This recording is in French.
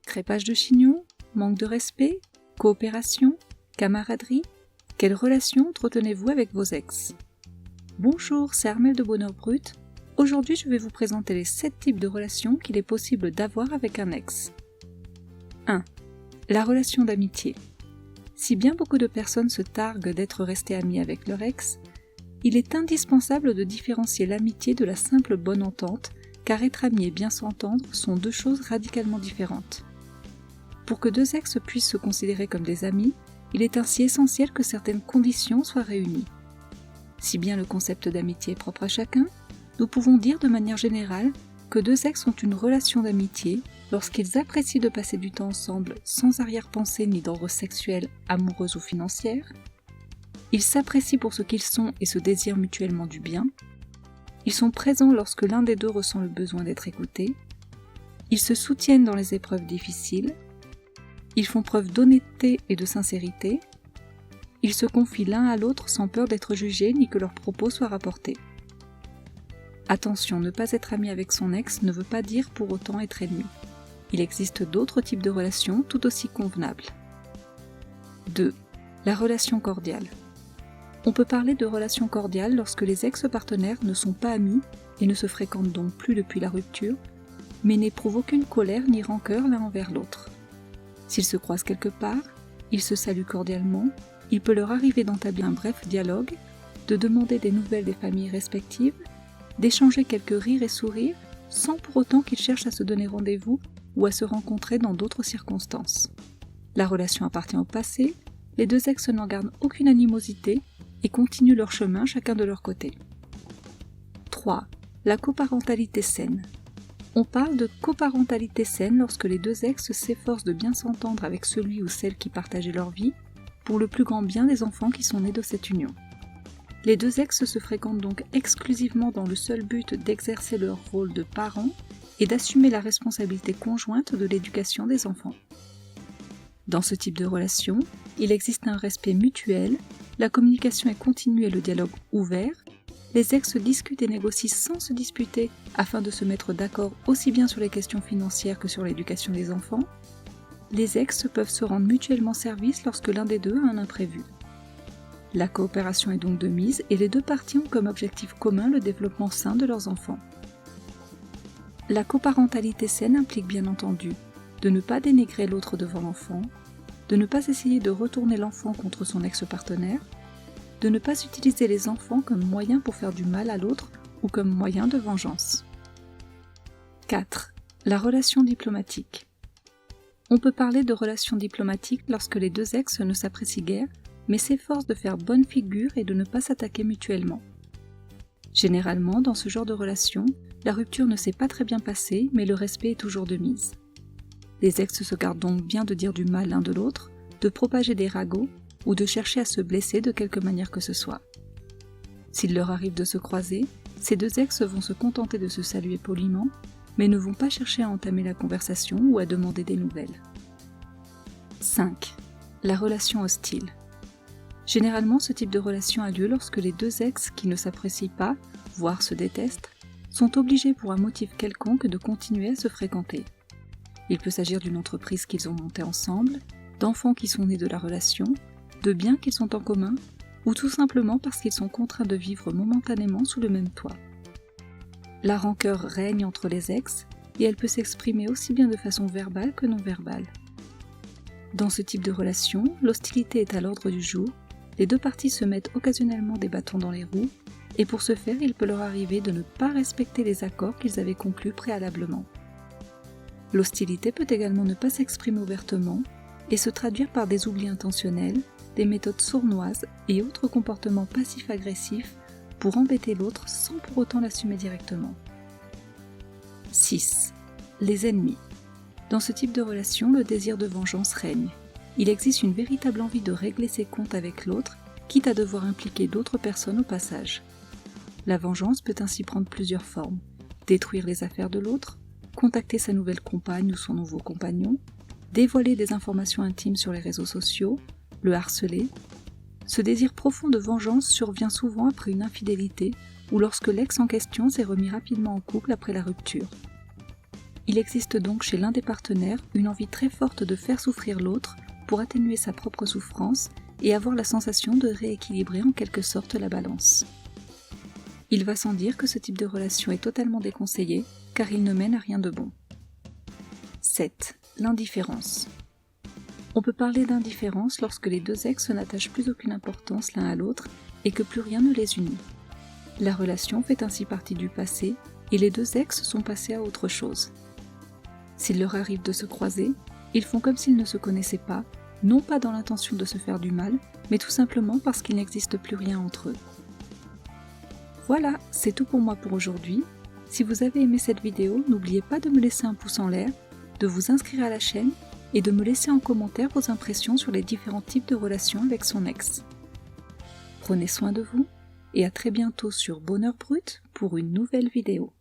Crépage de chignon, manque de respect, coopération, camaraderie, quelle relation entretenez-vous avec vos ex? Bonjour, c'est Armelle de Bonheur Brut. Aujourd'hui, je vais vous présenter les 7 types de relations qu'il est possible d'avoir avec un ex. 1. La relation d'amitié. Si bien beaucoup de personnes se targuent d'être restées amies avec leur ex, il est indispensable de différencier l'amitié de la simple bonne entente, car être ami et bien s'entendre sont deux choses radicalement différentes. Pour que deux ex puissent se considérer comme des amis, il est ainsi essentiel que certaines conditions soient réunies. Si bien le concept d'amitié est propre à chacun, nous pouvons dire de manière générale que deux ex ont une relation d'amitié lorsqu'ils apprécient de passer du temps ensemble sans arrière-pensée ni d'ordre sexuel, amoureuse ou financière. Ils s'apprécient pour ce qu'ils sont et se désirent mutuellement du bien. Ils sont présents lorsque l'un des deux ressent le besoin d'être écouté. Ils se soutiennent dans les épreuves difficiles. Ils font preuve d'honnêteté et de sincérité. Ils se confient l'un à l'autre sans peur d'être jugés ni que leurs propos soient rapportés. Attention, ne pas être ami avec son ex ne veut pas dire pour autant être ennemi. Il existe d'autres types de relations tout aussi convenables. 2. La relation cordiale. On peut parler de relation cordiale lorsque les ex-partenaires ne sont pas amis et ne se fréquentent donc plus depuis la rupture, mais n'éprouvent aucune colère ni rancœur l'un envers l'autre. S'ils se croisent quelque part, ils se saluent cordialement, il peut leur arriver d'entabler un bref dialogue, de demander des nouvelles des familles respectives, d'échanger quelques rires et sourires, sans pour autant qu'ils cherchent à se donner rendez-vous ou à se rencontrer dans d'autres circonstances. La relation appartient au passé, les deux ex n'en gardent aucune animosité et continuent leur chemin chacun de leur côté. 3. La coparentalité saine. On parle de coparentalité saine lorsque les deux ex s'efforcent de bien s'entendre avec celui ou celle qui partageait leur vie pour le plus grand bien des enfants qui sont nés de cette union. Les deux ex se fréquentent donc exclusivement dans le seul but d'exercer leur rôle de parents et d'assumer la responsabilité conjointe de l'éducation des enfants. Dans ce type de relation, il existe un respect mutuel, la communication est continue et le dialogue ouvert, les ex discutent et négocient sans se disputer afin de se mettre d'accord aussi bien sur les questions financières que sur l'éducation des enfants. Les ex peuvent se rendre mutuellement service lorsque l'un des deux a un imprévu. La coopération est donc de mise et les deux parties ont comme objectif commun le développement sain de leurs enfants. La coparentalité saine implique bien entendu de ne pas dénigrer l'autre devant l'enfant, de ne pas essayer de retourner l'enfant contre son ex-partenaire, de ne pas utiliser les enfants comme moyen pour faire du mal à l'autre ou comme moyen de vengeance. 4. La relation diplomatique. On peut parler de relation diplomatique lorsque les deux ex ne s'apprécient guère, mais s'efforcent de faire bonne figure et de ne pas s'attaquer mutuellement. Généralement, dans ce genre de relation, la rupture ne s'est pas très bien passée, mais le respect est toujours de mise. Les ex se gardent donc bien de dire du mal l'un de l'autre, de propager des ragots ou de chercher à se blesser de quelque manière que ce soit. S'il leur arrive de se croiser, ces deux ex vont se contenter de se saluer poliment, mais ne vont pas chercher à entamer la conversation ou à demander des nouvelles. 5. La relation hostile. Généralement, ce type de relation a lieu lorsque les deux ex qui ne s'apprécient pas, voire se détestent, sont obligés pour un motif quelconque de continuer à se fréquenter. Il peut s'agir d'une entreprise qu'ils ont montée ensemble, d'enfants qui sont nés de la relation, de biens qu'ils ont en commun, ou tout simplement parce qu'ils sont contraints de vivre momentanément sous le même toit. La rancœur règne entre les ex, et elle peut s'exprimer aussi bien de façon verbale que non verbale. Dans ce type de relation, l'hostilité est à l'ordre du jour, les deux parties se mettent occasionnellement des bâtons dans les roues, et pour ce faire, il peut leur arriver de ne pas respecter les accords qu'ils avaient conclus préalablement. L'hostilité peut également ne pas s'exprimer ouvertement et se traduire par des oublis intentionnels, des méthodes sournoises et autres comportements passifs-agressifs pour embêter l'autre sans pour autant l'assumer directement. 6. Les ennemis. Dans ce type de relation, le désir de vengeance règne. Il existe une véritable envie de régler ses comptes avec l'autre, quitte à devoir impliquer d'autres personnes au passage. La vengeance peut ainsi prendre plusieurs formes. Détruire les affaires de l'autre, contacter sa nouvelle compagne ou son nouveau compagnon, dévoiler des informations intimes sur les réseaux sociaux, le harceler. Ce désir profond de vengeance survient souvent après une infidélité ou lorsque l'ex en question s'est remis rapidement en couple après la rupture. Il existe donc chez l'un des partenaires une envie très forte de faire souffrir l'autre pour atténuer sa propre souffrance et avoir la sensation de rééquilibrer en quelque sorte la balance. Il va sans dire que ce type de relation est totalement déconseillé car il ne mène à rien de bon. 7. L'indifférence. On peut parler d'indifférence lorsque les deux ex n'attachent plus aucune importance l'un à l'autre et que plus rien ne les unit. La relation fait ainsi partie du passé et les deux ex sont passés à autre chose. S'il leur arrive de se croiser, ils font comme s'ils ne se connaissaient pas, non pas dans l'intention de se faire du mal, mais tout simplement parce qu'il n'existe plus rien entre eux. Voilà, c'est tout pour moi pour aujourd'hui. Si vous avez aimé cette vidéo, n'oubliez pas de me laisser un pouce en l'air, de vous inscrire à la chaîne et de me laisser en commentaire vos impressions sur les différents types de relations avec son ex. Prenez soin de vous et à très bientôt sur Bonheur Brut pour une nouvelle vidéo.